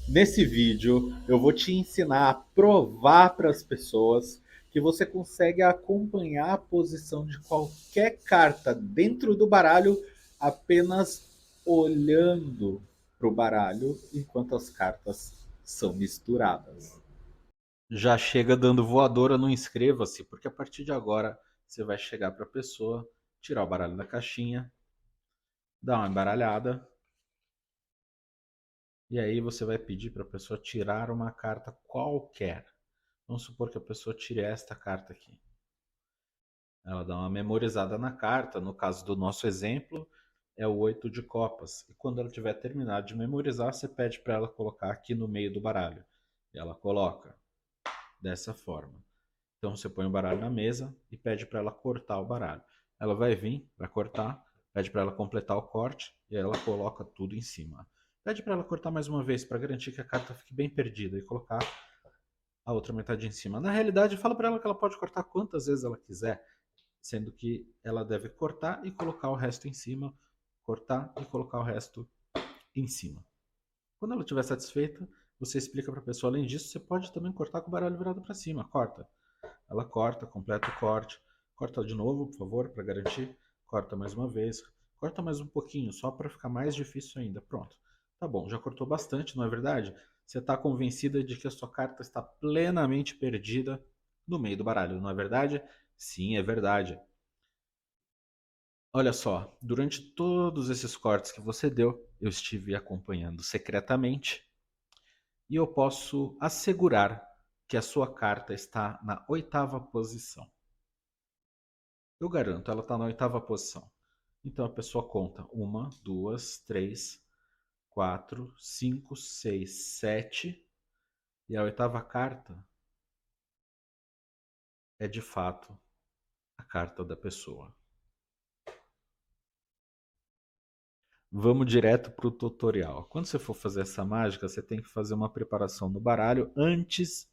Nesse vídeo, eu vou te ensinar a provar para as pessoas que você consegue acompanhar a posição de qualquer carta dentro do baralho apenas olhando para o baralho enquanto as cartas são misturadas. Já chega dando voadora no inscreva-se, porque a partir de agora você vai chegar para a pessoa, tirar o baralho da caixinha, dar uma embaralhada, e aí você vai pedir para a pessoa tirar uma carta qualquer. Vamos supor que a pessoa tire esta carta aqui. Ela dá uma memorizada na carta, no caso do nosso exemplo, é o 8 de copas. E quando ela tiver terminado de memorizar, você pede para ela colocar aqui no meio do baralho. E ela coloca dessa forma. Então você põe o baralho na mesa e pede para ela cortar o baralho. Ela vai vir para cortar, pede para ela completar o corte e aí ela coloca tudo em cima. Pede para ela cortar mais uma vez para garantir que a carta fique bem perdida e colocar a outra metade em cima. Na realidade, fala para ela que ela pode cortar quantas vezes ela quiser, sendo que ela deve cortar e colocar o resto em cima, cortar e colocar o resto em cima. Quando ela estiver satisfeita, você explica para a pessoa, além disso, você pode também cortar com o baralho virado para cima, corta. Ela corta, completa o corte, corta de novo, por favor, para garantir, corta mais uma vez, corta mais um pouquinho, só para ficar mais difícil ainda. Pronto. Tá bom, já cortou bastante, não é verdade? Você está convencida de que a sua carta está plenamente perdida no meio do baralho, não é verdade? Sim, é verdade. Olha só, durante todos esses cortes que você deu, eu estive acompanhando secretamente e eu posso assegurar que a sua carta está na oitava posição. Eu garanto, ela está na oitava posição. Então a pessoa conta uma, duas, três, quatro, cinco, seis, sete. E a oitava carta é de fato a carta da pessoa. Vamos direto para o tutorial. Quando você for fazer essa mágica, você tem que fazer uma preparação no baralho antes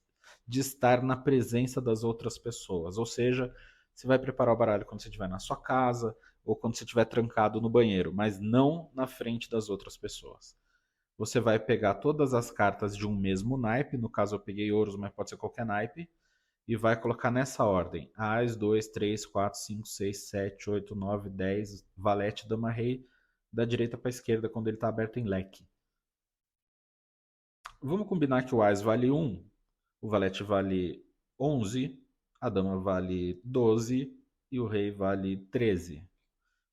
de estar na presença das outras pessoas. Ou seja, você vai preparar o baralho quando você estiver na sua casa ou quando você estiver trancado no banheiro, mas não na frente das outras pessoas. Você vai pegar todas as cartas de um mesmo naipe, no caso eu peguei ouros, mas pode ser qualquer naipe, e vai colocar nessa ordem: As, 2, 3, 4, 5, 6, 7, 8, 9, 10, valete, dama, rei, da direita para a esquerda quando ele está aberto em leque. Vamos combinar que o As vale 1, o valete vale 11, a dama vale 12 e o rei vale 13.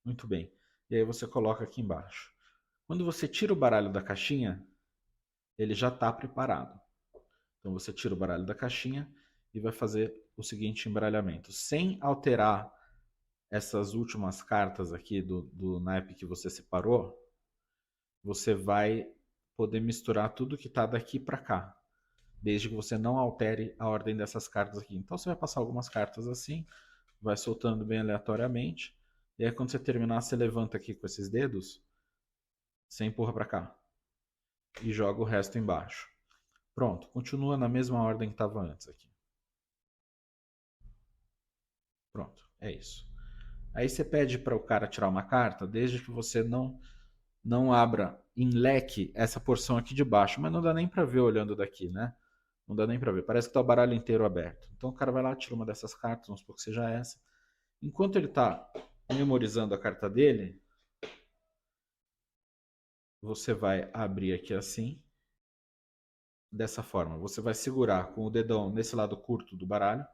Muito bem. E aí você coloca aqui embaixo. Quando você tira o baralho da caixinha, ele já está preparado. Então você tira o baralho da caixinha e vai fazer o seguinte embaralhamento. Sem alterar essas últimas cartas aqui do naipe que você separou, você vai poder misturar tudo que está daqui para cá, desde que você não altere a ordem dessas cartas aqui. Então você vai passar algumas cartas assim, vai soltando bem aleatoriamente, e aí quando você terminar, você levanta aqui com esses dedos, você empurra para cá e joga o resto embaixo. Pronto, continua na mesma ordem que estava antes aqui. Pronto, é isso. Aí você pede para o cara tirar uma carta, desde que você não abra em leque essa porção aqui de baixo, mas não dá nem para ver olhando daqui, né? Não dá nem para ver. Parece que tá o baralho inteiro aberto. Então o cara vai lá, tira uma dessas cartas, vamos supor que seja essa. Enquanto ele tá memorizando a carta dele, você vai abrir aqui assim, dessa forma. Você vai segurar com o dedão nesse lado curto do baralho,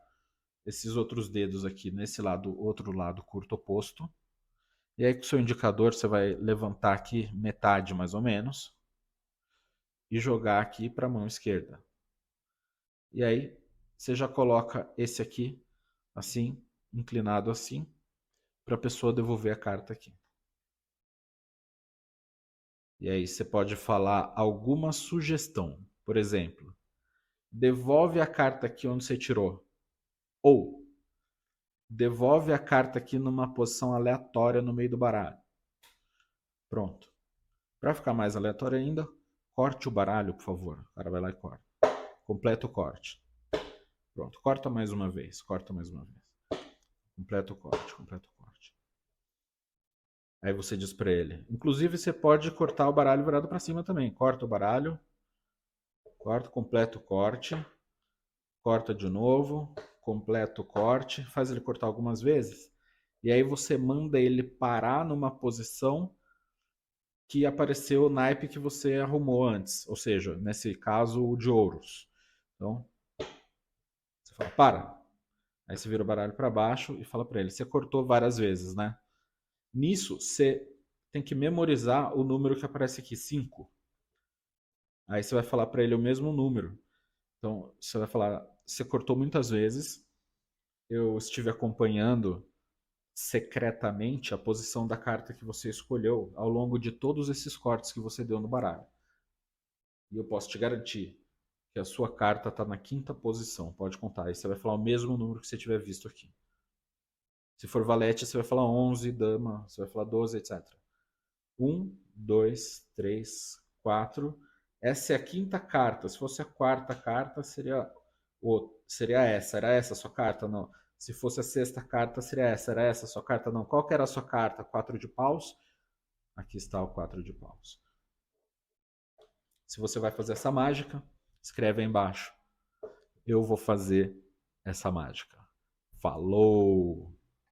esses outros dedos aqui nesse lado, outro lado curto oposto. E aí com o seu indicador você vai levantar aqui metade mais ou menos e jogar aqui para a mão esquerda. E aí você já coloca esse aqui assim, inclinado assim, para a pessoa devolver a carta aqui. E aí você pode falar alguma sugestão. Por exemplo, devolve a carta aqui onde você tirou. Ou devolve a carta aqui numa posição aleatória no meio do baralho. Pronto. Para ficar mais aleatório ainda, corte o baralho, por favor. O cara vai lá e corta. Completa o corte. Pronto. Corta mais uma vez. Corta mais uma vez. Completa o corte. Completa o corte. Aí você diz para ele. Inclusive, você pode cortar o baralho virado para cima também. Corta o baralho. Corta, completa o corte. Corta de novo. Completa o corte. Faz ele cortar algumas vezes. E aí você manda ele parar numa posição que apareceu o naipe que você arrumou antes. Ou seja, nesse caso, o de ouros. Então, você fala, para. Aí você vira o baralho para baixo e fala para ele, você cortou várias vezes, né? Nisso, você tem que memorizar o número que aparece aqui, 5. Aí você vai falar para ele o mesmo número. Então, você vai falar, você cortou muitas vezes, eu estive acompanhando secretamente a posição da carta que você escolheu ao longo de todos esses cortes que você deu no baralho. E eu posso te garantir que a sua carta está na 5ª posição. Pode contar. Aí você vai falar o mesmo número que você tiver visto aqui. Se for valete, você vai falar 11, dama, você vai falar 12, etc. 1, 2, 3, 4. Essa é a 5ª carta. Se fosse a 4ª carta, seria essa. Era essa a sua carta? Não. Se fosse a 6ª carta, seria essa. Era essa a sua carta? Não. Qual que era a sua carta? 4 de paus? Aqui está o 4 de paus. Se você vai fazer essa mágica, escreve aí embaixo. Eu vou fazer essa mágica. Falou!